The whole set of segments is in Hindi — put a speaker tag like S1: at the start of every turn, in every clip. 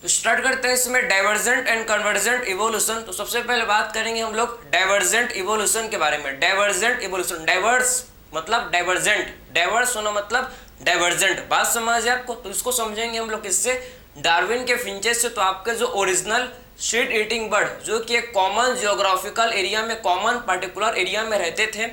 S1: तो स्टार्ट करते हैं इसमें डाइवर्जेंट एंड कन्वर्जेंट इवोल्यूशन। तो सबसे पहले बात करेंगे हम लोग डाइवर्जेंट इवोल्यूशन के बारे में। डाइवर्जेंट इवोल्यूशन, डाइवर्स मतलब डाइवर्जेंट, डाइवर्स होना मतलब डाइवर्जेंट, बात समझ है आपको। तो इसको समझेंगे हम लोग किससे, डार्विन के फिंचेस से। तो आपके जो ओरिजिनल सीड ईटिंग बर्ड जो कि एक कॉमन जियोग्राफिकल एरिया में, कॉमन पर्टिकुलर एरिया में रहते थे,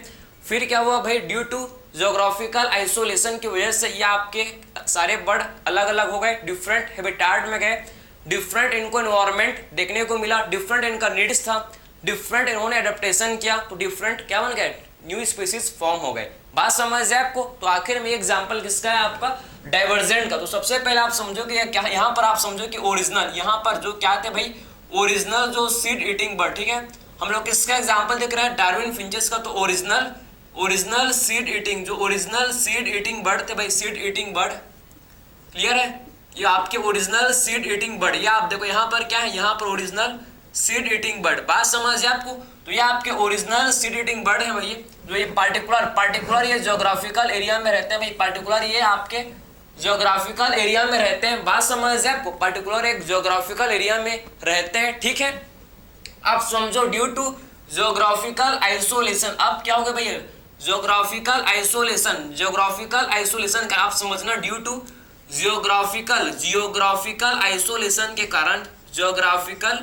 S1: फिर क्या हुआ भाई, ड्यू टू जियोग्राफिकल आइसोलेशन की वजह से ये आपके सारे बर्ड अलग अलग हो गए, डिफरेंट हैबिटाट में गए, डिफरेंट इनको एनवायरनमेंट देखने को मिला, डिफरेंट इनका नीड्स था, डिफरेंट इन्होंने एडेप्टेशन किया, तो डिफरेंट क्या बन गए, न्यू स्पीसीज फॉर्म हो गए। बात समझ है आपको। तो आखिर में एग्जांपल किसका है, आपका डाइवर्जेंट का। तो सबसे पहले आप समझो कि क्या, यहाँ पर आप समझो कि ओरिजिनल, यहाँ पर जो क्या थे भाई, ओरिजिनल जो सीड ईटिंग बर्ड, ठीक है, हम लोग किसका एग्जांपल देख रहे हैं, डार्विन फिंचेस का। तो ओरिजिनल सीड ईटिंग, जो ओरिजिनल सीड ईटिंग बर्ड थे भाई, सीड ईटिंग बर्ड, क्लियर है, ये आपके ओरिजिनल सीड ईटिंग बर्ड। या आप देखो यहाँ पर क्या है, यहाँ पर ओरिजिनल सीड ईटिंग बर्ड, बात समझ है आपको। तो ये आपके ओरिजिनल सीड ईटिंग बर्ड है भाई, जो ये पार्टिकुलर ये ज्योग्राफिकल एरिया में रहते हैं भाई, पार्टिकुलर ये आपके ज्योग्राफिकल एरिया में रहते हैं, बात समझ है आपको, पार्टिकुलर एक ज्योग्राफिकल एरिया में रहते हैं, ठीक है। आप समझो ड्यू टू ज्योग्राफिकल आइसोलेशन, अब क्या होगा भैया, ज्योग्राफिकल आइसोलेशन का आप समझना, ड्यू टू जियोग्राफिकल आइसोलेशन के कारण, ज्योग्राफिकल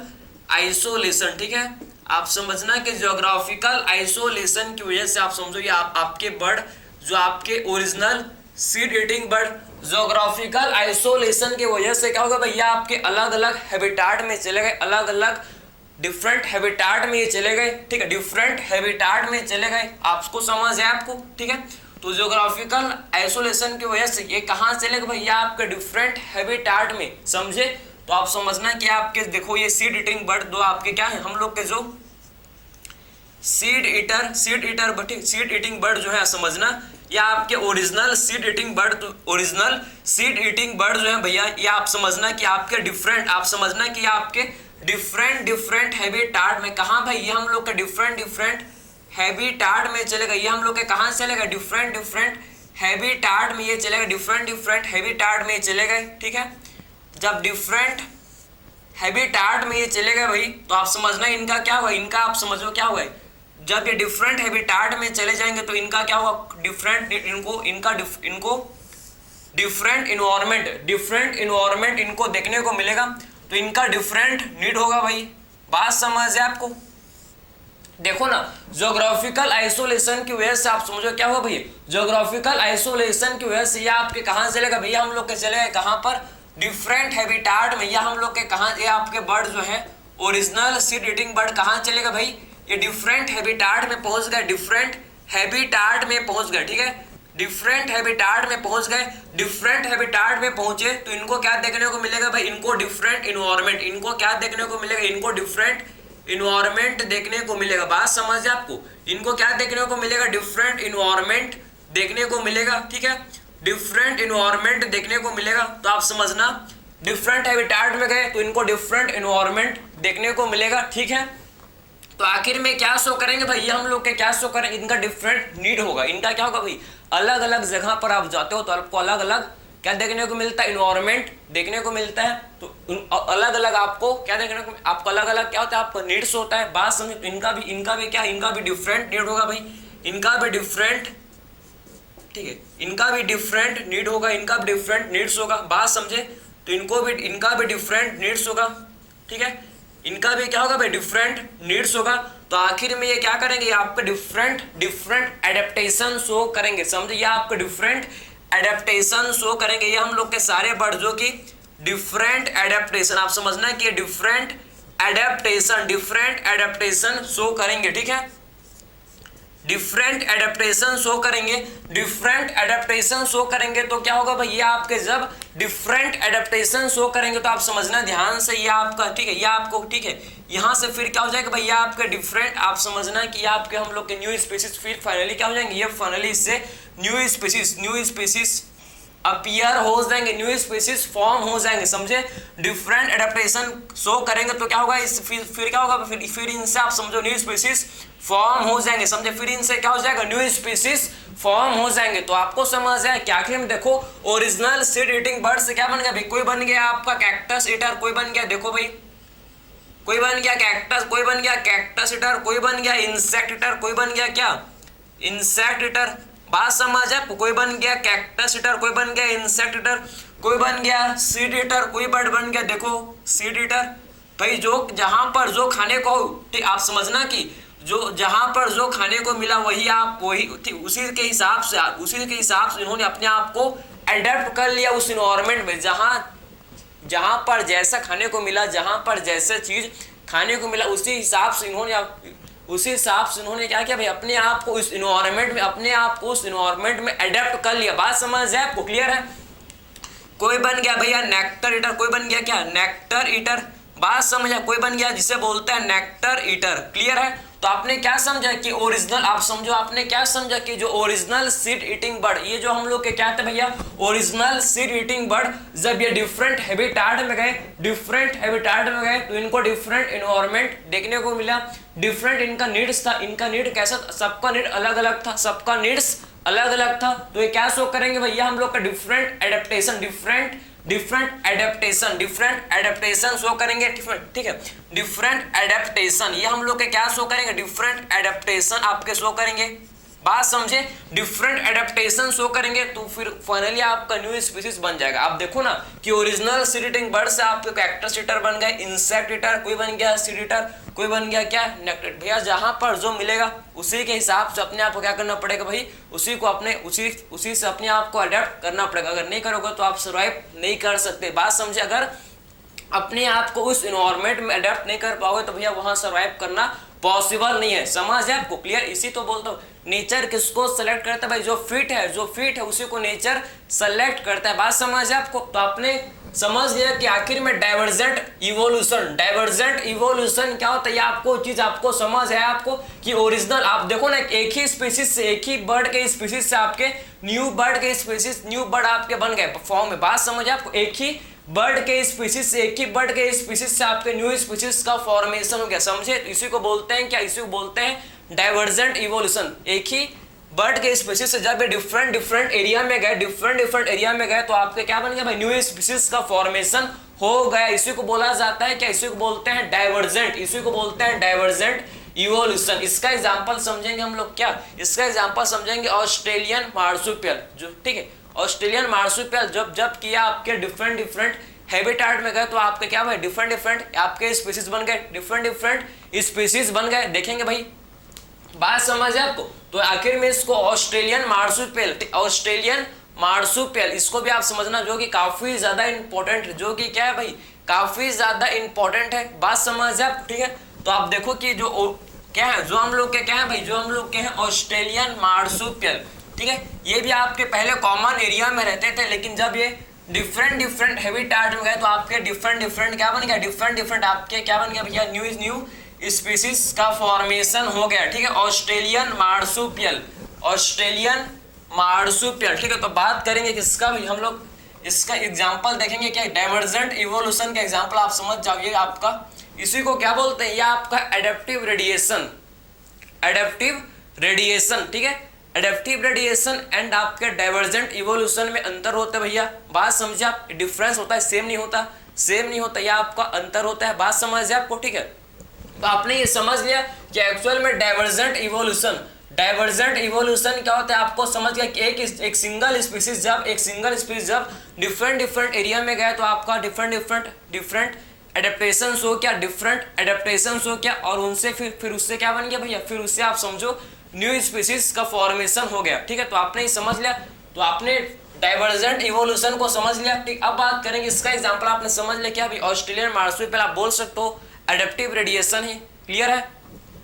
S1: आइसोलेशन, ठीक है, आप समझना कि ज्योग्राफिकल आइसोलेशन की वजह से आप समझो ये आपके बर्ड, जो आपके original seed eating bird, geographical isolation की वजह से क्या होगा भैया, आपके अलग अलग हैबिटाट में चले गए, अलग अलग डिफरेंट हैबिटाट में ये चले गए, ठीक है, डिफरेंट हैबिटाट में चले गए, आपको समझ है आपको, ठीक है। तो ज्योग्राफिकल आइसोलेशन की वजह से ये कहाँ चले गए भैया, आपके डिफरेंट हैबिटाट में, समझे। तो आप समझना कि आपके देखो ये सीड ईटिंग बर्ड दो आपके क्या है, हम लोग के जो सीड ईटिंग बर्ड जो है समझना, या आपके ओरिजिनल सीड ईटिंग बर्ड, तो ओरिजिनल सीड ईटिंग बर्ड जो है भैया, ये आप समझना कि आपके डिफरेंट, आप समझना कि आपके डिफरेंट हैबिटाट में, कहाँ भाई, ये हम लोग के डिफरेंट हैबिटाट में चले गए, ये हम लोग के कहाँ चले गए, डिफरेंट हैबिटाट में ये चले गए, डिफरेंट हैबिटाट में चले गए, ठीक है। जब डिफरेंट हैबिटाट में ये चले गए भाई, तो आप समझना इनका क्या हुआ, इनका आप समझो क्या हुआ, जब ये डिफरेंट हैबिटाट में चले जाएंगे तो इनका क्या हुआ, डिफरेंट इनको डिफरेंट इन्वायरमेंट इनको देखने को मिलेगा, तो इनका डिफरेंट नीड होगा भाई, बात समझ है आपको। देखो ना, ज्योग्राफिकल आइसोलेशन की वजह से आप समझो क्या हुआ भैया, ज्योग्राफिकल आइसोलेशन की वजह से ये आपके कहाँ चलेगा भैया, हम लोग के चले गए कहाँ पर, डिफरेंट हैबिटाट में, या हम लोग के कहाँ, ये आपके बर्ड जो है ओरिजिनल सीड ईटिंग बर्ड कहाँ चलेगा भाई, ये डिफरेंट हैबिटाट में पहुंच गए, डिफरेंट हैबिटाट में पहुंच गए, ठीक है, डिफरेंट हैबिटाट में पहुंच गए, डिफरेंट हैबिटाट में पहुंचे तो इनको क्या देखने को मिलेगा भाई, इनको डिफरेंट इन्वायरमेंट, इनको क्या देखने को मिलेगा, इनको डिफरेंट इन्वायरमेंट देखने को मिलेगा, बात समझ है आपको, इनको क्या देखने को मिलेगा, डिफरेंट इन्वायरमेंट देखने को मिलेगा, ठीक है, डिफरेंट इन्वायरमेंट देखने को मिलेगा। तो आप समझना डिफरेंट हैबिटाट में गए तो इनको डिफरेंट इन्वायरमेंट देखने को मिलेगा, ठीक है। तो आखिर में क्या शो करेंगे भाई, ये हम लोग के क्या शो करेंगे, इनका डिफरेंट नीड होगा, इनका क्या होगा भाई, अलग अलग जगह पर आप जाते हो तो आपको अलग अलग क्या देखने को मिलता है, इन्वायरमेंट देखने को मिलता है, तो अलग अलग आपको क्या देखने को, आपको अलग अलग क्या होता है, आपको नीड्स होता है, बात समझ। तो इनका भी क्या, इनका भी डिफरेंट नीड होगा भाई, इनका भी डिफरेंट, ठीक है, इनका भी डिफरेंट नीड होगा, इनका भी डिफरेंट नीड्स होगा, बात समझे। तो इनका भी डिफरेंट नीड्स होगा, ठीक है, इनका भी क्या होगा भाई, डिफरेंट नीड्स होगा। तो आखिर में ये क्या करेंगे, आपके डिफरेंट एडेप्टेशन शो करेंगे, समझे, ये आपके डिफरेंट एडेप्टेशन शो करेंगे, ये हम लोग के सारे बर्ड जो कि डिफरेंट एडेप्टेशन, आप समझना कि डिफरेंट एडेप्टेशन शो करेंगे, ठीक है, डिफरेंट एडेप्टेशन शो करेंगे, डिफरेंट एडेप्टेशन शो करेंगे। तो क्या होगा भाई, ये आपके जब डिफरेंट एडेप्टेशन शो करेंगे तो आप समझना ध्यान से, ये आपका, ठीक है, ये आपको, ठीक है, यहाँ से फिर क्या हो जाएगा भाई, ये आपके डिफरेंट, आप समझना कि ये आपके हम लोग के न्यू स्पीसीज, फिर फाइनली क्या हो जाएंगे, ये फाइनली इससे न्यू स्पीसीज अपीयर हो जाएंगे, न्यू स्पीसीज फॉर्म हो जाएंगे, समझे। डिफरेंट एडेप्टेशन शो करेंगे तो क्या होगा, इस फिर क्या होगा, फिर इनसे आप समझो न्यू स्पीसीज फॉर्म हो जाएंगे, समझे। फिर इनसे क्या हो जाएगा, न्यू स्पीसीज फॉर्म हो जाएंगे। तो आपको समझ आया कि आखिर में देखो ओरिजिनल सीड ईटिंग बर्ड से क्या बन गया भाई, कोई बन गया आपका कैक्टस ईटर, कोई बन गया, देखो भाई, कोई बन गया कैक्टस, कोई बन गया कैक्टस ईटर, कोई बन गया इंसेक्ट ईटर, कोई बन गया क्या, इंसेक्ट ईटर। बात समझ है, कोई बन गया कैक्टस ईटर, कोई बन गया इंसेक्ट ईटर, कोई बन गया सीड ईटर, कोई बर्ड बन गया देखो सीड ईटर। भाई जो जहां पर जो खाने को, ठीक आप समझना कि जो जहां पर जो खाने को मिला वही आप वही उसी के हिसाब से इन्होंने अपने आप को एडेप्ट कर लिया उस इन्वायरमेंट में। जहां पर जैसा खाने को मिला, जहां पर जैसे चीज खाने को मिला, उसी हिसाब से इन्होंने क्या किया भाई, अपने आप को उस इन्वायरमेंट में एडेप्ट कर लिया। बात समझ है आपको, क्लियर है। कोई बन गया भैया नेक्टर ईटर, कोई बन गया क्या, नेक्टर ईटर। बात समझा, कोई बन गया जिसे बोलते हैं नेक्टर ईटर, क्लियर है। तो आपने क्या समझा कि ओरिजिनल, आप समझो आपने क्या समझा कि जो ओरिजिनल सीड ईटिंग बर्ड, ये जो हम लोग के क्या थे भैया, ओरिजिनल सीड ईटिंग बर्ड, जब ये डिफरेंट हैबिटाट में गए तो इनको डिफरेंट एनवायरनमेंट देखने को मिला, डिफरेंट इनका नीड्स था। इनका नीड कैसा, सबका नीड अलग अलग था, सबका नीड्स अलग अलग था। तो ये क्या शो करेंगे भैया, हम लोग का डिफरेंट एडेप्टेशन शो करेंगे, ठीक है। डिफरेंट एडेप्टेशन, ये हम लोग के क्या शो करेंगे, डिफरेंट एडेप्टेशन आपके शो करेंगे। बात समझे, डिफरेंट एडेप्टेशन शो करेंगे तो फिर फाइनली आपका न्यू स्पीसीज बन जाएगा। आप देखो ना कि ओरिजिनल सीड ईटिंग बर्ड से आपके कैक्टस ईटर बन गए, इंसेक्ट ईटर, कोई बन गया सीड ईटर, कोई बन गया क्या, नेक्टर। भैया जहां पर जो मिलेगा उसी के हिसाब से अपने आप को क्या करना पड़ेगा भाई, उसी से अपने आप को अडेप्ट करना पड़ेगा। अगर नहीं करोगे तो आप सर्वाइव नहीं कर सकते। बात समझे, अगर अपने आप को उस इन्वायरमेंट में अडेप्ट नहीं कर पाओगे तो भैया वहां सर्वाइव करना पॉसिबल नहीं है। समझ है आपको, क्लियर। इसी तो बोलता हूँ, नेचर किसको सेलेक्ट करता है भाई, जो फिट है उसी को नेचर सेलेक्ट करता है। बात समझ है आपको। तो आपने समझ लिया कि आखिर में डाइवर्जेंट इवोल्यूशन क्या होता है, ये आपको चीज आपको समझ है आपको कि ओरिजिनल, आप देखो ना एक ही स्पीसीज से, एक ही बर्ड के स्पीसीज से आपके न्यू बर्ड आपके बन गए फॉर्म में। बात समझ है आपको, एक ही बर्ड के स्पीसीज से आपके न्यू स्पीसीज का फॉर्मेशन हो गया, समझे। इसी को बोलते हैं क्या, इसी को बोलते हैं डाइवर्जेंट इवोल्यूशन। एक ही बर्ड के स्पीसीज से जब ये डिफरेंट एरिया में गए तो आपके क्या बन गया भाई, न्यू स्पीसीज का फॉर्मेशन हो गया। इसी को बोला जाता है क्या, इसी को बोलते हैं डाइवर्जेंट इवोल्यूशन। इसका एग्जांपल समझेंगे हम लोग क्या, इसका एग्जांपल समझेंगे ऑस्ट्रेलियन मार्सुपियल, जो ठीक है, ऑस्ट्रेलियन मार्सुपियल जब किया आपके डिफरेंट हैबिटेट में गए तो आपके क्या भाई, डिफरेंट आपके स्पीसीज बन गए, डिफरेंट स्पीसीज बन गए। देखेंगे भाई, बात समझ है आपको। तो आखिर में इसको ऑस्ट्रेलियन मार्सुपियल, इसको भी आप समझना, जो कि काफी ज्यादा इंपॉर्टेंट है, जो कि क्या है भाई, काफी ज्यादा इंपॉर्टेंट है। बात समझ है आप, ठीक है। तो आप देखो कि जो क्या है, जो हम लोग के क्या है भाई, जो हम लोग के हैं ऑस्ट्रेलियन मार्सुपियल, ठीक है। ये भी आपके पहले कॉमन एरिया में रहते थे, लेकिन जब ये डिफरेंट हैबिटेट में गए तो आपके डिफरेंट क्या बन गया, डिफरेंट आपके क्या बन गया भैया, न्यू स्पीसीज का फॉर्मेशन हो गया, ठीक है। ऑस्ट्रेलियन मार्सुपियल, ठीक है। तो बात करेंगे किसका भाई, हम लोग इसका एग्जांपल देखेंगे क्या, डाइवर्जेंट इवोल्यूशन का एग्जांपल आप समझ जाइए आपका। इसी को क्या बोलते हैं, ये आपका एडेप्टिव रेडिएशन, ठीक है। एडेप्टिव रेडिएशन एंड आपके डाइवर्जेंट इवोल्यूशन में अंतर होता है भैया। बात समझे आप, डिफरेंस होता है, सेम नहीं होता, या आपका अंतर होता है। बात समझे आपको, ठीक है। तो आपने ये समझ लिया कि एक्चुअल में डाइवर्जेंट इवोल्यूशन क्या होता है, आपको समझ गया कि एक सिंगल स्पीसीज जब डिफरेंट एरिया में गया तो आपका डिफरेंट एडेप्टेशन शो किया, और उनसे फिर उससे क्या बन गया भैया, फिर उससे आप समझो न्यू स्पीसीज का फॉर्मेशन हो गया, ठीक है। तो आपने ये समझ लिया, तो आपने डाइवर्जेंट इवोल्यूशन को समझ लिया, ठीक। अब बात करेंगे इसका एग्जांपल, आपने समझ लिया क्या भाई, ऑस्ट्रेलियन मार्सुपियल आप बोल सकते हो एडेप्टिव रेडिएशन है, क्लियर है।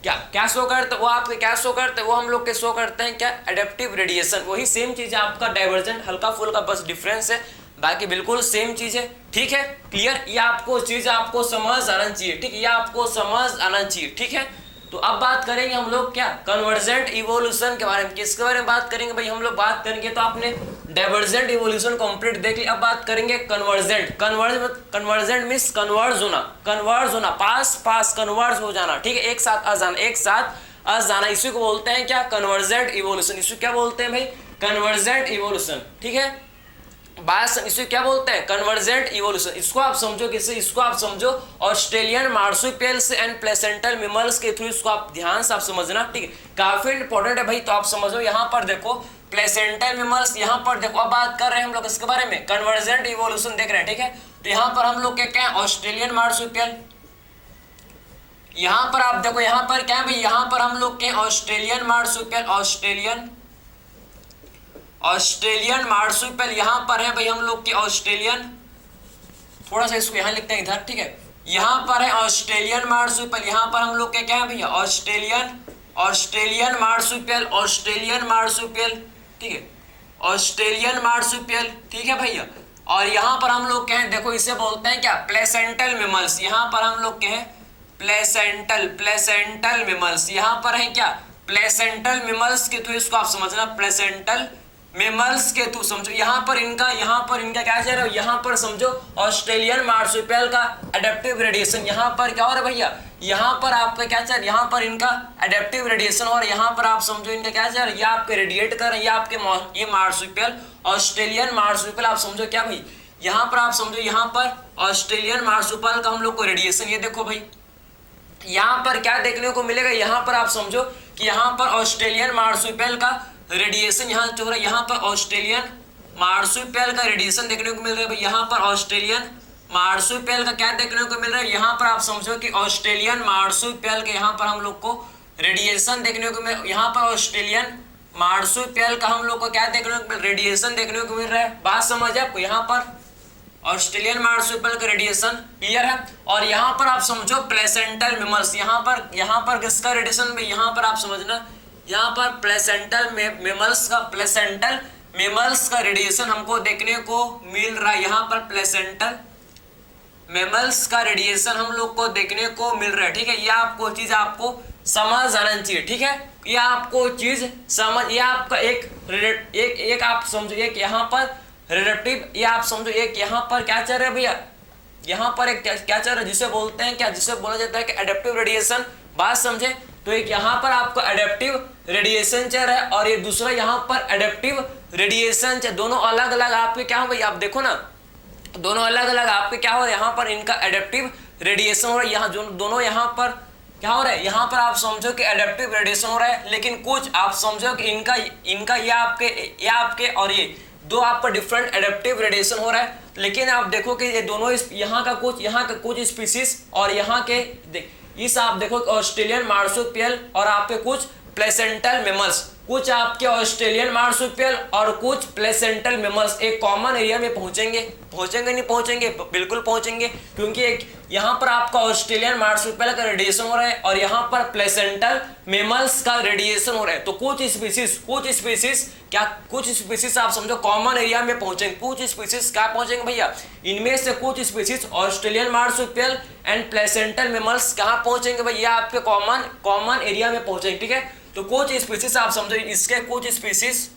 S1: क्या शो करते वो आपके, क्या शो करते वो हम लोग के शो करते हैं क्या, एडेप्टिव रेडिएशन। वही सेम चीज है आपका डाइवर्जेंट, हल्का फुल्का बस डिफरेंस है, बाकी बिल्कुल सेम चीज है, ठीक है, क्लियर। ये आपको चीज आपको समझ आना चाहिए, ठीक, ये आपको समझ आना चाहिए, ठीक है। तो अब बात करेंगे हम लोग क्या, कन्वर्जेंट इवोल्यूशन के बारे में। किसके बारे में बात करेंगे भाई, हम लोग बात करेंगे, तो आपने डाइवर्जेंट इवोल्यूशन कंप्लीट देख लिया, अब बात करेंगे कन्वर्जेंट। कन्वर्जेंट मींस कन्वर्ज होना, पास कन्वर्ज हो जाना, ठीक है, एक साथ आ जाना, इसी को बोलते हैं क्या, कन्वर्जेंट इवोल्यूशन। इसी क्या बोलते हैं भाई, कन्वर्जेंट इवोल्यूशन, ठीक है, बात इसे क्या बोलते हैं, कन्वर्जेंट इवोल्यूशन। इसको आप समझो किससे, इसको आप समझो Australian marsupials and placental mammals के थ्रू, इसको आप ध्यान से आप समझना, ठीक है, काफी इंपॉर्टेंट है भाई। तो आप समझो, यहाँ पर देखो प्लेसेंटल मैमल्स, यहाँ पर देखो, अब बात कर रहे हैं हम लोग इसके बारे में, कन्वर्जेंट इवोल्यूशन देख रहे हैं, ठीक है। तो यहाँ पर हम लोग क्या है, ऑस्ट्रेलियन मार्सुपियल, यहाँ पर आप देखो, यहाँ पर क्या है भाई, यहाँ पर हम लोग के ऑस्ट्रेलियन मार्सुपियल, ऑस्ट्रेलियन मार्सुपियल यहाँ पर है भाई हम लोग के ऑस्ट्रेलियन, थोड़ा सा इसको यहाँ लिखते हैं इधर, ठीक है, यहाँ पर है ऑस्ट्रेलियन मार्सुपियल, यहाँ पर हम लोग के क्या है भैया, ऑस्ट्रेलियन मार्सुपियल, ठीक है, ऑस्ट्रेलियन मार्सुपियल, ठीक है भैया। और यहाँ पर हम लोग क्या है, देखो इसे बोलते हैं क्या, प्लेसेंटल मैमल्स, यहाँ पर हम लोग क्या है, प्लेसेंटल मैमल्स, यहाँ पर है क्या, प्लेसेंटल मैमल्स के थ्रू, इसको आप समझना, प्लेसेंटल मैमल्स के थ्रू समझो। यहाँ पर इनका क्या चल रहा है, यहाँ पर समझो ऑस्ट्रेलियन मार्सुपियल का एडेप्टिव रेडिएशन, यहाँ पर क्या हो रहा है भैया, यहाँ पर आपका क्या चल रहा है, यहाँ पर इनका एडेप्टिव रेडिएशन, और यहाँ पर आप समझो इनका क्या चल रहा है, ये आपके रेडिएट कर रहे हैं, ये आपके ये मार्सुपियल, ऑस्ट्रेलियन मार्सुपियल, आप समझो क्या भाई, यहाँ पर आप समझो, यहाँ पर ऑस्ट्रेलियन मार्सुपियल का हम लोग को रेडिएशन, ये देखो भाई, यहाँ पर क्या देखने को मिलेगा, यहाँ पर आप समझो कि यहाँ पर ऑस्ट्रेलियन मार्सुपियल का रेडिएशन यहाँ जो रहा है, यहाँ पर ऑस्ट्रेलियन मार्सुपियल का रेडिएशन देखने को मिल रहा है। यहाँ पर ऑस्ट्रेलियन मार्सुपियल का क्या देखने को मिल रहा है, यहाँ पर आप समझो कि ऑस्ट्रेलियन मार्सुपियल के यहाँ पर हम लोग को रेडिएशन देखने को मिल, यहाँ पर ऑस्ट्रेलियन मार्सुपियल का हम लोग को क्या देखने को रेडिएशन देखने को मिल रहा है, बात समझ आपको, यहाँ पर ऑस्ट्रेलियन मार्सुपियल का रेडिएशन क्लियर है। और यहाँ पर आप समझो प्लेसेंटल मैमल्स, यहाँ पर किसका रेडिएशन, यहाँ पर आप समझना, यहाँ पर प्लेसेंटल मैमल्स का रेडिएशन हमको देखने को मिल रहा है, यहाँ पर प्लेसेंटल मैमल्स का रेडिएशन हम लोग को देखने को मिल रहा है, ठीक है, ये आपको चीज आपको समझ आना चाहिए, ठीक है, ये आपको चीज समझ, ये आपका एक आप समझो, एक यहाँ पर रिलेटिव, ये आप समझो, एक यहाँ पर क्या चल रहा है भैया, यहाँ पर एक क्या चल रहा है, जिसे बोलते हैं क्या, जिसे बोला जाता है कि एडेप्टिव रेडिएशन, बात समझे। तो एक यहाँ पर आपको एडेप्टिव रेडिएशन चल रहा है, और ये दूसरा यहाँ पर एडेप्टिव रेडिएशन चल, दोनों अलग अलग आपके क्या हो भाई, आप देखो ना, दोनों अलग अलग आपके क्या हो रहा है, यहाँ पर इनका एडेप्टिव रेडिएशन हो रहा है, यहाँ दोनों यहाँ पर क्या हो रहा है, यहाँ पर आप समझो कि एडेप्टिव रेडिएशन हो रहा है, लेकिन कुछ आप समझो कि इनका ये आपके और ये दो आपका डिफरेंट एडेप्टिव रेडिएशन हो रहा है। लेकिन आप देखो कि ये दोनों यहाँ का कुछ स्पीसीज, और यहाँ के इस आप देखो ऑस्ट्रेलियन मार्सुपियल और आपके कुछ प्लेसेंटल मैमल्स, कुछ आपके ऑस्ट्रेलियन मार्सुपियल और कुछ प्लेसेंटल मैमल्स एक कॉमन एरिया में पहुंचेंगे, नहीं पहुंचेंगे, बिल्कुल पहुंचेंगे, क्योंकि एक यहाँ पर आपका ऑस्ट्रेलियन मार्सुपियल का रेडिएशन हो रहा है और यहाँ पर प्लेसेंटल मैमल्स का रेडिएशन हो रहा है। तो कुछ स्पीसीज आप समझो कॉमन एरिया में पहुंचेंगे, कुछ स्पीसीज क्या पहुंचेंगे भैया, इनमें से कुछ species Australian marsupial and placental mammals कहाँ पहुंचेंगे भैया, आपके कॉमन एरिया में पहुंचेंगे, ठीक है। तो कुछ स्पीसीज आप समझो, इसके कुछ स्पीसीज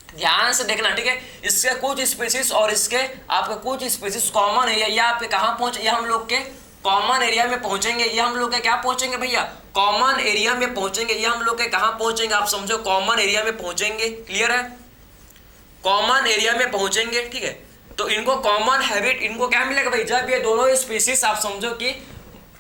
S1: ध्यान से देखना, ठीक है, इसके कुछ स्पीसीज और इसके आपके कुछ स्पीसीज कॉमन एरिया, ये आपके कहाँ पहुंचे, ये हम लोग के कॉमन एरिया में पहुंचेंगे, ये हम लोग के क्या पहुंचेंगे भैया, कॉमन एरिया में पहुंचेंगे, ये हम लोग के कहाँ पहुंचेंगे, आप समझो कॉमन एरिया में पहुंचेंगे, क्लियर है, कॉमन एरिया में पहुंचेंगे, ठीक है। तो इनको कॉमन हैबिट, इनको क्या मिलेगा भाई, जब ये दोनों स्पीसीज आप समझो कि,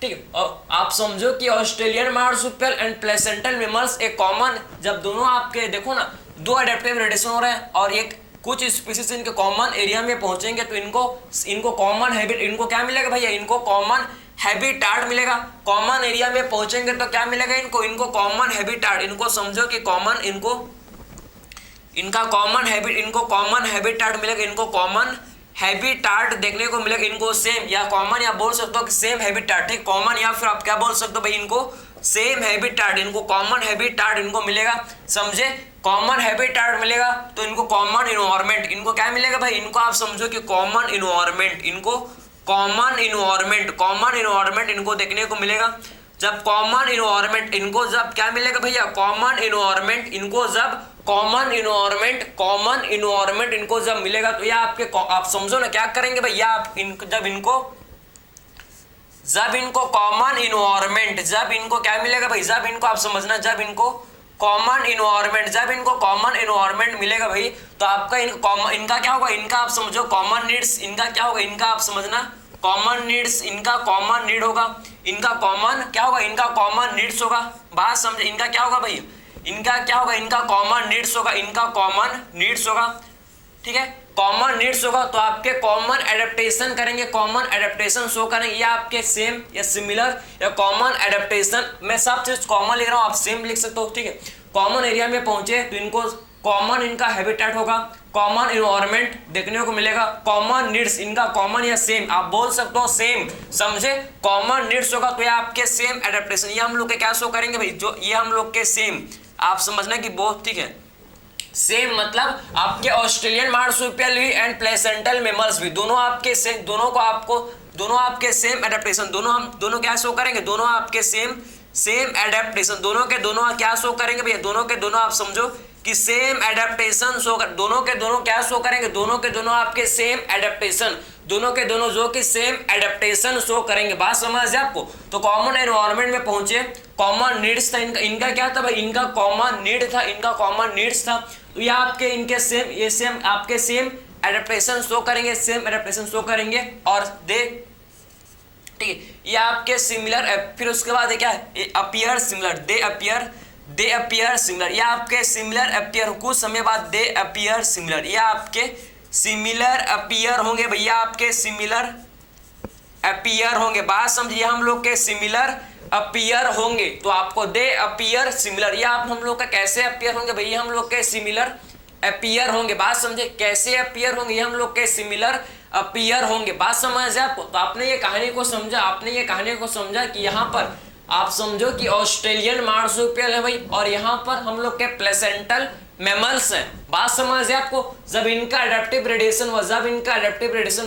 S1: ठीक है, आप समझो कि Australian marsupial and placental mammals एक कॉमन, जब दोनों आपके देखो ना दो एडेप्टिव रेडिएशन हो रहे हैं और एक कुछ स्पीसीज इनके कॉमन एरिया में पहुंचेंगे, तो इनको कॉमन हैबिट, इनको क्या मिलेगा भैया, इनको कॉमन हैबिटाट मिलेगा। कॉमन एरिया में पहुंचेंगे तो क्या मिलेगा इनको कॉमन हैबिटाट, इनको समझो कि कॉमन, इनका कॉमन हैबिटाट मिलेगा, इनको कॉमन हैबिटाट देखने को मिलेगा, इनको सेम या कॉमन या बोल सकते हो कि सेम हैबिटाट, ठीक, कॉमन या फिर आप क्या बोल सकते हो भाई, इनको सेम हैबिटाट, इनको कॉमन हैबिटाट इनको मिलेगा, समझे, कॉमन हैबिटाट मिलेगा। तो इनको कॉमन इन्वायरमेंट, इनको क्या मिलेगा भाई, इनको आप समझो कि कॉमन इन्वायरमेंट, इनको कॉमन इन्वायरमेंट इनको देखने को मिलेगा। जब कॉमन इन्वायरमेंट, इनको जब क्या मिलेगा भैया, कॉमन इन्वायरमेंट, इनको जब कॉमन इन्वायरमेंट इनको जब मिलेगा तो या आपके, आप समझो ना क्या करेंगे भैया, आप जब इनको कॉमन इन्वायरमेंट, जब इनको क्या मिलेगा भाई, जब इनको आप समझना, जब इनको कॉमन इन्वायरमेंट मिलेगा भाई, तो आपका इनका क्या होगा, इनका आप समझो कॉमन नीड्स, इनका क्या होगा, इनका आप समझना कॉमन नीड्स, इनका कॉमन नीड होगा, इनका कॉमन क्या होगा, इनका कॉमन नीड्स होगा। बात समझे, इनका क्या होगा भाई, इनका क्या होगा, इनका कॉमन नीड्स होगा, इनका कॉमन नीड्स होगा, ठीक है, कॉमन नीड्स होगा। तो आपके कॉमन एडेप्टेशन करेंगे, कॉमन एडेप्टेशन शो करेंगे, या आपके सेम या सिमिलर या कॉमन एडेप्टेशन, मैं सब चीज कॉमन लिख रहा हूँ, आप सेम लिख सकते हो, ठीक है। कॉमन एरिया में पहुंचे तो इनको कॉमन इनका हैबिटेट होगा, कॉमन इन्वायरमेंट देखने को मिलेगा, कॉमन नीड्स, इनका कॉमन या सेम, आप बोल सकते हो सेम, समझे, कॉमन नीड्स होगा तो ये आपके सेम एडेप्टेशन, ये हम लोग के क्या शो करेंगे भाई, जो ये हम लोग के सेम, आप समझना कि बहुत, ठीक है, सेम मतलब आपके ऑस्ट्रेलियन मार्सुपियल भी एंड प्लेसेंटल मेमल्स भी, दोनों आपके सेम, दोनों आपके सेम एडेप्टेशन, दोनों क्या शो करेंगे, दोनों आपके सेम एडेप्टेशन, दोनों के दोनों क्या शो करेंगे भैया, दोनों के दोनों आप समझो कि सेम एडेप्टेशन शो कर, दोनों के दोनों क्या शो करेंगे, दोनों के दोनों आपके सेम एडेप्टेशन, दोनों के दोनों जो कि सेम एडेप्टेशन शो करेंगे। बात समझ है आपको। तो कॉमन एनवायरनमेंट में पहुंचे, कॉमन नीड्स था इनका क्या था भाई, इनका कॉमन नीड था, इनका कॉमन नीड्स था, तो ये आपके इनके सेम, ये सेम आपके सेम एडेप्टेशन शो करेंगे, सेम एडेप्टेशन शो करेंगे, और दे, ठीक है, ये आपके सिमिलर, फिर उसके बाद क्या है, अपीयर सिमिलर, दे अपीयर सिमिलर, या आपके सिमिलर अपीयर, कुछ समय बाद दे अपीयर सिमिलर, या आपके सिमिलर अपीयर होंगे भैया, आपके सिमिलर अपीयर होंगे। बात समझिए, हम लोग के सिमिलर अपीयर होंगे, तो आपको दे अपीयर सिमिलर, या आप हम लोग का कैसे अपीयर होंगे भैया, हम लोग के सिमिलर अपीयर होंगे। बात समझे, कैसे अपीयर होंगे, ये हम लोग के सिमिलर अपीयर होंगे। बात समझ है आपको। तो आपने ये कहानी को समझा, आपने ये कहानी को समझा कि यहाँ पर आप समझो कि ऑस्ट्रेलियन मार्सुपियल है भाई, और यहाँ पर हम लोग के प्लेसेंटल मैमल्स हैं। बात समझ है आपको। जब इनका एडेप्टिव रेडिएशन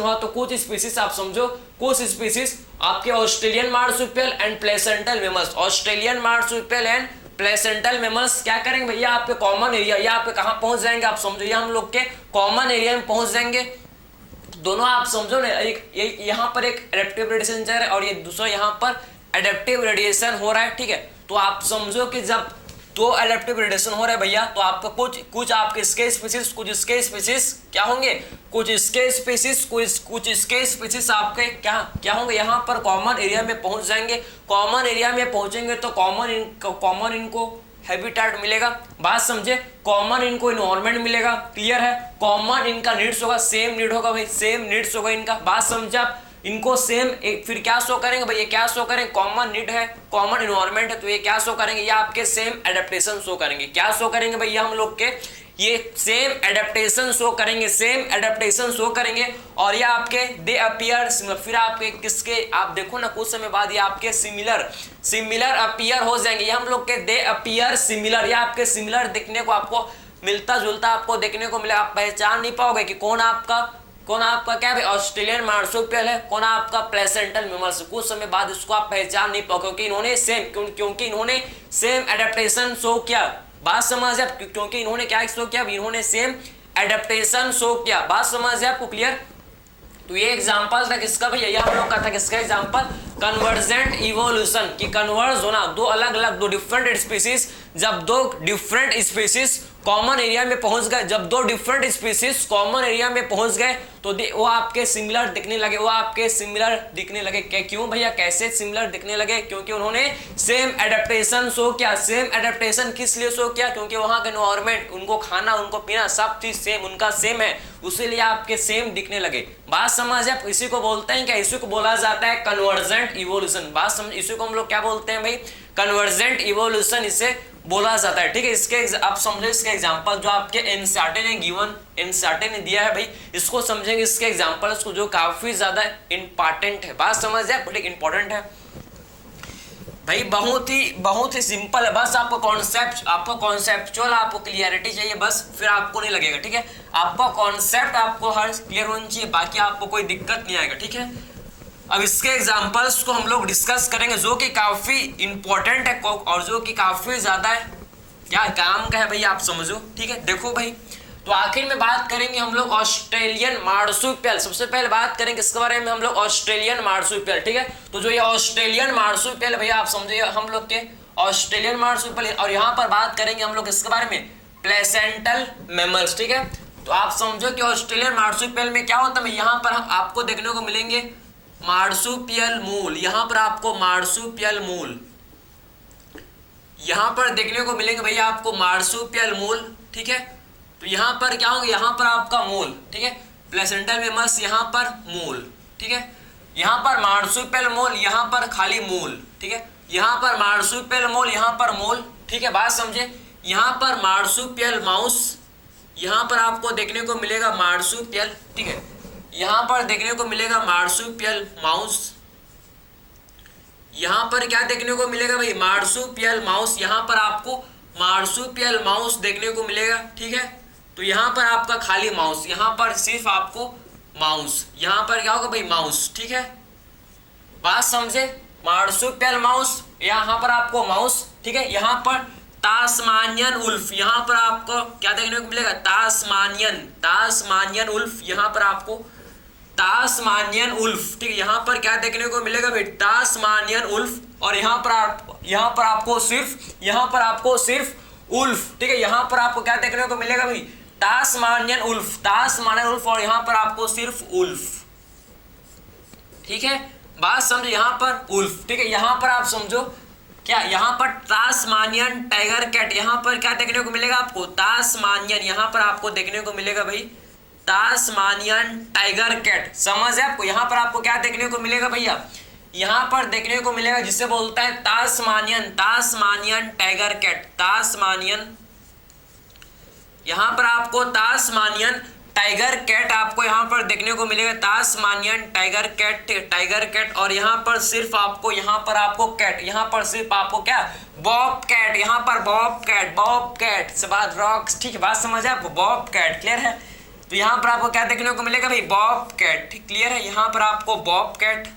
S1: हुआ, तो कुछ स्पीसीज आप समझो, कुछ स्पीसीज आपके Australian marsupial and placental mammals, Australian marsupial and placental mammals क्या करेंगे भैया, आपके कॉमन एरिया, या आपके कहाँ पहुंच जाएंगे, आप समझो ये हम लोग के कॉमन एरिया में पहुंच जाएंगे। दोनों आप समझो ना, एक यहाँ पर एक एडेप्टिव रेडिएशन चल रहा है और ये दूसरा यहाँ पर एडेप्टिव रेडिएशन हो रहा है, ठीक है। तो आप समझो कि जब दो एडेप्टिव रेडिएशन हो रहा है भैया, तो आपका कुछ आपके इसके स्पीसीज, कुछ इसके स्पीसीज क्या होंगे, कुछ इसके स्पीसीज आपके क्या होंगे, यहाँ पर कॉमन एरिया में पहुंच जाएंगे। कॉमन एरिया में पहुंचेंगे तो कॉमन इनको हैबिटेट मिलेगा। बात समझे, कॉमन इनको इन्वायरमेंट मिलेगा, क्लियर है। कॉमन इनका नीड्स होगा, सेम नीड होगा भाई, सेम नीड्स होगा इनका। बात समझे आप, इनको सेम फिर क्या शो करेंगे भाई, ये क्या शो करेंगे, कॉमन नीड है, कॉमन इन्वायरमेंट है, तो ये क्या शो करेंगे, ये आपके सेम एडेप्टेशन शो करेंगे। क्या शो करेंगे भैया, हम लोग के ये सेम एडेप्टेशन शो करेंगे, सेम एडेप्टेशन शो करेंगे, और ये आपके दे अपीयर सिमिलर। फिर आपके किसके, आप देखो ना कुछ समय बाद ये आपके सिमिलर अपीयर हो जाएंगे। ये हम लोग के दे अपीयर सिमिलर, या आपके सिमिलर दिखने को आपको मिलता जुलता आपको देखने को मिलेगा। आप पहचान नहीं पाओगे कि कौन आपका क्या है, ऑस्ट्रेलियन मार्सुपियल है, कौन आपका प्लेसेंटल मैमल्स। कुछ समय बाद इसको आप पहचान नहीं पाओगे, क्योंकि इन्होंने सेम एडेप्टेशन शो किया। बात समझ है, क्योंकि इन्होंने क्या शो किया, इन्होंने सेम एडेप्टेशन शो किया। बात समझ है आपको, क्लियर। तो ये एग्जांपल था किसका भैया, ये हम लोग का था किसका एग्जांपल, कन्वर्जेंट इवोल्यूशन की कन्वर्ज होना, दो डिफरेंट स्पीसीज, जब दो डिफरेंट स्पीसीज कॉमन एरिया में पहुंच गए, जब दो डिफरेंट स्पीसीज कॉमन एरिया में पहुंच गए तो वो आपके सिमिलर दिखने लगे, क्यों भैया, कैसे सिमिलर दिखने लगे, क्योंकि उन्होंने सेम एडेप्टेशन शो किया। सेम एडेप्टेशन किस लिए शो किया, क्योंकि वहां का एनवायरनमेंट, उनको खाना, उनको पीना, सब चीज सेम, उनका सेम है, उसीलिए आपके सेम दिखने लगे। बात समझ आप, इसी को बोलते हैं क्या, इसी को बोला जाता है कन्वर्जेंट इवोल्यूशन। बात समझ, इसी को हम लोग क्या बोलते हैं भाई, कन्वर्जेंट इवोल्यूशन इसे बोला जाता है, ठीक है। इसके आप समझो, इसके एग्जांपल जो आपके एनसीईआरटी ने गिवन, एनसीईआरटी ने दिया है भाई, इसको समझेंगे इसके एग्जांपल को, जो काफी ज्यादा इंपॉर्टेंट है। बात समझ जाए, बड़ी इंपॉर्टेंट है भाई, बहुत ही सिंपल है। बस आपको कॉन्सेप्चुअल आपको क्लियरिटी चाहिए बस, फिर आपको नहीं लगेगा, ठीक है। आपका कॉन्सेप्ट आपको हर क्लियर होना चाहिए, बाकी आपको कोई दिक्कत नहीं आएगा, ठीक है। अब इसके एग्जांपल्स को हम लोग डिस्कस करेंगे जो कि काफी इंपॉर्टेंट है और जो कि काफी ज्यादा है क्या काम का है भैया, आप समझो। ठीक है, देखो भाई, तो आखिर में बात करेंगे हम लोग ऑस्ट्रेलियन मार्सुपियल। सबसे पहले बात करेंगे इसके बारे में हम लोग ऑस्ट्रेलियन मार्सुपियल। ठीक है, तो जो ये ऑस्ट्रेलियन मार्सुपियल भैया आप समझिए हम लोग के ऑस्ट्रेलियन मार्सुपियल, और यहाँ पर बात करेंगे हम लोग इसके बारे में प्लेसेंटल मैमल्स। ठीक है, तो आप समझो कि ऑस्ट्रेलियन मार्सुपियल में क्या होता है, यहाँ पर आपको देखने को मिलेंगे मार्सुपियल मूल, यहाँ पर आपको मार्सुपियल मूल यहाँ पर देखने को मिलेंगे भैया आपको मार्सुपियल मूल। ठीक है, तो यहाँ पर क्या होंगे, यहाँ पर आपका मूल। ठीक है, प्लेसेंटल मैमल्स यहाँ पर मूल। ठीक है, यहाँ पर मार्सुपियल मूल, यहाँ पर खाली मूल। ठीक है, यहाँ पर मार्सुपियल मूल, यहाँ पर मूल। ठीक है, बात समझे। यहाँ पर मार्सुपियल माउस, यहाँ पर आपको देखने को मिलेगा मार्सुपियल। ठीक है, यहाँ पर देखने को मिलेगा मार्सुपियल माउस, यहाँ पर क्या देखने को मिलेगा भाई, मार्सुपियल माउस। यहाँ पर आपको मार्सुपियल माउस देखने को मिलेगा। ठीक है, तो यहाँ पर आपका खाली माउस, यहाँ पर सिर्फ आपको माउस, यहाँ पर क्या होगा भाई, माउस। ठीक है, बात समझे, मार्सुपियल माउस, यहाँ पर आपको माउस। ठीक है, यहाँ पर तास्मानियन उल्फ, यहाँ पर आपको क्या देखने को मिलेगा, तास्मानियन उल्फ, यहाँ पर आपको तास्मानियन उल्फ। ठीक है, यहाँ पर क्या देखने को मिलेगा भाई, तास्मानियन उल्फ, और यहाँ पर आपको सिर्फ उल्फ। ठीक है, यहाँ पर आपको क्या देखने को मिलेगा भाई, तास्मानियन उल्फ, और यहाँ पर आपको सिर्फ उल्फ। ठीक है, बात समझो, यहाँ पर उल्फ। ठीक है, यहाँ पर आप समझो क्या, यहाँ पर तास्मानियन टाइगर कैट, यहाँ पर क्या देखने को मिलेगा आपको, तास्मानियन, यहाँ पर आपको देखने को मिलेगा भाई तास्मानियन टाइगर कैट। समझ है आपको, यहाँ पर आपको क्या देखने को मिलेगा भैया, यहाँ पर देखने को मिलेगा जिसे बोलता है तास्मानियन टाइगर कैट, यहाँ पर आपको तास्मानियन टाइगर कैट आपको यहाँ पर देखने को मिलेगा, तास्मानियन टाइगर कैट, और यहाँ पर सिर्फ आपको कैट, यहाँ पर सिर्फ आपको क्या, बॉब कैट, यहाँ पर बॉब कैट से बात रॉक्स। ठीक है, बात समझ है आपको, बॉब कैट क्लियर है। तो यहाँ पर आपको क्या देखने को मिलेगा भाई, बॉब कैट। ठीक, क्लियर है, यहाँ पर आपको बॉब कैट,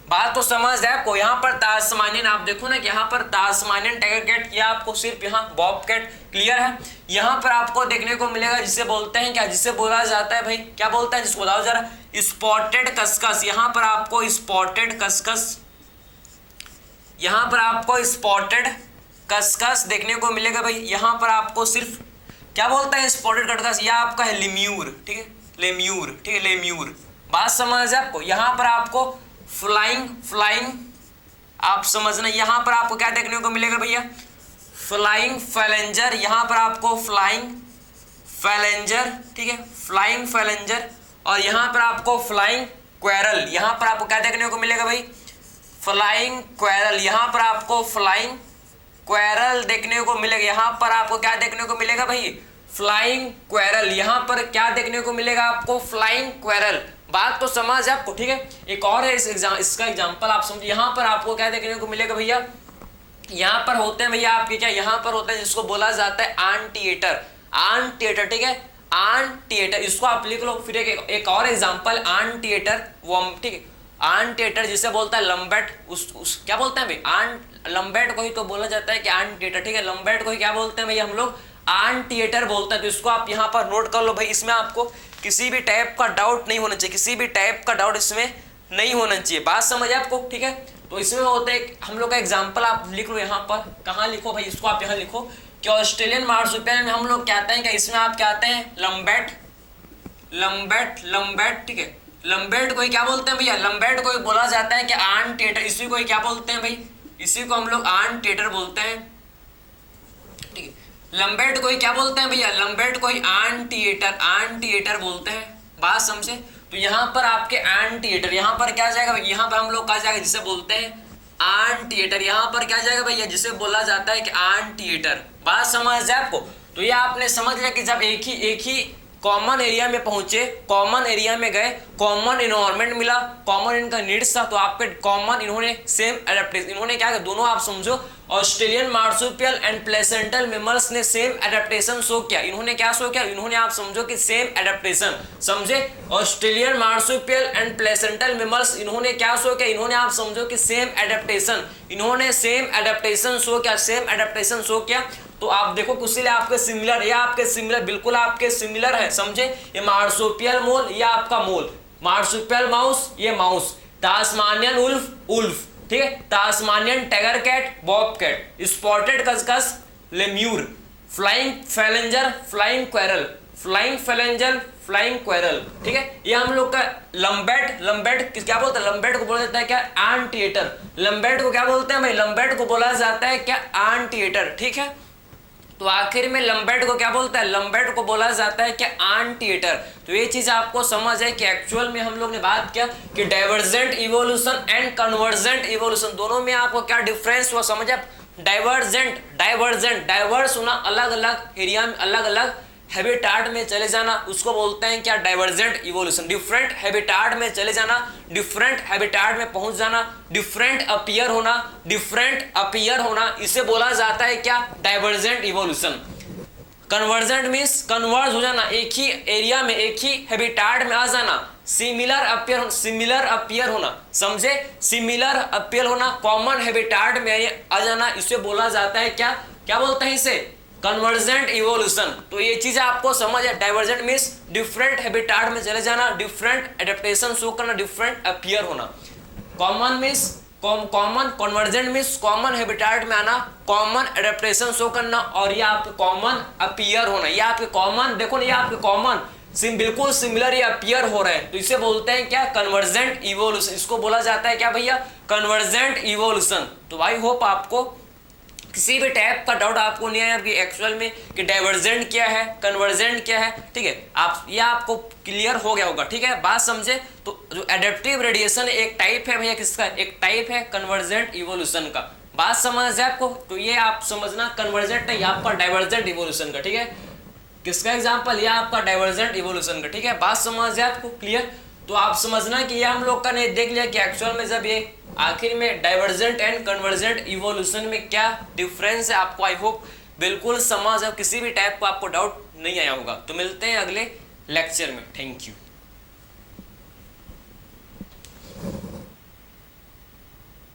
S1: बात तो समझ है आपको। यहाँ पर तास्मानियन, आप देखो ना कि यहाँ पर तास्मानियन टाइगर कैट, या आपको सिर्फ यहाँ बॉब कैट। क्लियर है, यहाँ पर आपको देखने को मिलेगा जिसे बोलते हैं क्या, जिसे बोला जाता है भाई, क्या बोलता है जिसको बताओ जरा, स्पॉटेड कस्कस। यहाँ पर आपको स्पॉटेड कस्कस, यहाँ पर आपको स्पॉटेड कस्कस देखने को मिलेगा भाई। यहाँ पर आपको सिर्फ क्या बोलता है, स्पॉटेड कस्कस, या आपका है लेम्यूर। ठीक है, लेम्यूर। ठीक है, लेम्यूर, बात समझ है आपको। यहाँ पर आपको फ्लाइंग आप समझना, यहाँ पर आपको क्या देखने को मिलेगा भैया, फ्लाइंग फैलेंजर, यहाँ पर आपको फ्लाइंग फैलेंजर। ठीक है, फ्लाइंग फैलेंजर, और यहाँ पर आपको फ्लाइंग क्वेरल, यहाँ पर आपको क्या देखने को मिलेगा भाई, फ्लाइंग क्वेरल, यहाँ पर आपको फ्लाइंग क्वेरल देखने को मिलेगा। यहाँ पर आपको क्या देखने को मिलेगा भाई, फ्लाइंग क्वेरल, यहाँ पर क्या देखने को मिलेगा आपको, फ्लाइंग क्वेरल। बात तो समझ है आपको। ठीक है, एक और है इसका एग्जांपल आप समझिए। यहाँ पर आपको क्या देखने को मिलेगा भैया, यहाँ पर होते हैं भैया आपके क्या, यहाँ पर होता है जिसको बोला जाता है आंटिएटर। ठीक है, आंटिएटर, इसको आप लिख लो। फिर एक और एग्जांपल आंटिएटर, ठीक है, आंटिएटर जिसे बोलता है लंबेट, उस क्या बोलते हैं भाई, लंबेट को ही तो बोला जाता है कि आंटिएटर। ठीक है, लंबेट को ही क्या बोलते हैं भैया हम लोग, आंटिएटर बोलते हैं। तो इसको आप यहाँ पर नोट कर लो भाई, इसमें आपको किसी भी टाइप का डाउट नहीं होना चाहिए, किसी भी टाइप का डाउट इसमें नहीं होना चाहिए। बात समझ आपको। ठीक है, तो इसमें होता है हम लोग का एग्जांपल आप लिख लो, यहाँ पर कहाँ लिखो भाई, इसको आप यहाँ लिखो कि ऑस्ट्रेलियन मार्सुपियल में हम लोग कहते हैं कि इसमें आप कहते हैं लंबेट। ठीक है, लंबेट को ही क्या बोलते हैं भैया, लंबेट को ही बोला जाता है कि आंटिएटर, इसी को ही क्या बोलते हैं भाई, इसी को हम लोग आंटिएटर बोलते हैं। ठीक है, लंबेट को ही क्या बोलते हैं भैया, लंबेट को ही आंटिएटर बोलते हैं। बात समझे। तो यहाँ पर आपके एंटीएटर, यहाँ पर क्या जाएगा भाई, यहाँ पर हम लोग क्या जाएगा जिसे बोलते हैं एंटीएटर, यहाँ पर क्या जाएगा भैया जिसे बोला जाता है कि एंटीएटर। बात समझ जाए आपको। तो ये आपने समझ लिया कि जब एक ही कॉमन एरिया में पहुंचे, कॉमन एरिया में गए, कॉमन इन्वायरमेंट मिला, कॉमन इनका नीड्स था, तो आपके कॉमन इन्होंने सेम एडेप्टेशन, इन्होंने क्या किया, दोनों आप समझो Australian marsupial and placental mammals ने सेम एडेप्टेशन शो किया। इन्होंने क्या शो किया, इन्होंने आप समझो कि सेम एडेप्टेशन, समझे, Australian marsupial and placental mammals इन्होंने क्या शो किया, इन्होंने आप समझो कि सेम एडेप्टेशन, इन्होंने सेम एडेप्टेशन शो किया, सेम एडेप्टेशन शो किया। तो आप देखो कुछ आपके सिमिलर, या आपके सिमिलर, बिल्कुल आपके सिमिलर है, समझे, ये मार्सुपियल मोल, ये आपका मोल, मार्सुपियल माउस, ये माउस, टास्मानियन उल्फ, उल्फ, ठीक है, Tasmanian tiger cat, bobcat, spotted cuscus, lemur, flying phalanger, flying squirrel, flying phalanger, flying squirrel, ठीक है। ये हम लोग का लंबेट, लंबेट क्या बोलते हैं, लंबेट को बोला जाता है क्या, एंटीएटर, लंबेट को क्या बोलते हैं भाई, लंबेट को बोला जाता है क्या, एंटीएटर, ठीक है। तो आखिर में लंबेट को क्या बोलता है, लंबेट को बोला जाता है क्या, एंटीएटर। तो ये चीज आपको समझ है कि एक्चुअल में हम लोग ने बात किया कि divergent evolution and convergent evolution, दोनों में आपको क्या डिफरेंस हुआ, समझ आप, डाइवर्जेंट, डाइवर्जेंट, डाइवर्स होना, अलग अलग एरिया में, अलग अलग हैबिटाट में चले जाना, उसको बोलते हैं क्या, डाइवर्जेंट इवोल्यूशन। डिफरेंट हैबिटाट में चले जाना, डिफरेंट हैबिटाट में पहुंच जाना, डिफरेंट अपीयर होना, डिफरेंट अपीयर होना, इसे बोला जाता है क्या, divergent evolution. Convergent means converge हो जाना, एक ही एरिया में, एक ही हैबिटाट में आ जाना। सिमिलर अपीयर, सिमिलर अपीयर होना, समझे, सिमिलर अपीयर होना, कॉमन हैबिटाट में आ जाना, इसे बोला जाता है क्या, क्या बोलते हैं इसे, कन्वर्जेंट इवोल्यूशन। तो ये चीज आपको समझ है, डाइवर्जेंट मीन्स डिफरेंट हैबिटाट में चले जाना, डिफरेंट एडेप्टेशन शो करना, डिफरेंट अपीयर होना। Common means common, convergent means common habitat में आना, कॉमन एडेप्टेशन शो करना, और ये आपके कॉमन अपीयर होना, ये आपके कॉमन, देखो ना, ये आपके कॉमन बिल्कुल सिमिलर ये अपीयर हो रहे हैं, तो इसे बोलते हैं क्या, कन्वर्जेंट इवोल्यूशन। इसको बोला जाता है क्या भैया, कन्वर्जेंट इवोल्यूशन। तो आई होप आपको किसी भी टाइप का डाउट आपको नहीं आया कि एक्चुअल में कि डाइवर्जेंट क्या है, कन्वर्जेंट क्या है, ठीक है, आप ये आपको क्लियर हो गया होगा, ठीक है, बात समझे। तो जो एडेप्टिव रेडिएशन एक टाइप है भैया, किसका, एक टाइप है कन्वर्जेंट इवोल्यूशन का, बात समझ है आपको। तो ये आप समझना कन्वर्जेंट नहीं, आपका डाइवर्जेंट इवोल्यूशन का, ठीक है, किसका एग्जाम्पल, ये आपका डाइवर्जेंट इवोल्यूशन का, ठीक है, बात समझ है आपको क्लियर। तो आप समझना कि ये हम लोग का ने देख लिया कि एक्चुअल में जब ये आखिर में डाइवर्जेंट एंड कन्वर्जेंट इवोल्यूशन में क्या डिफरेंस है, आपको आई होप बिल्कुल समझ है, किसी भी टाइप का आपको डाउट नहीं आया होगा। तो मिलते हैं अगले लेक्चर में, थैंक यू।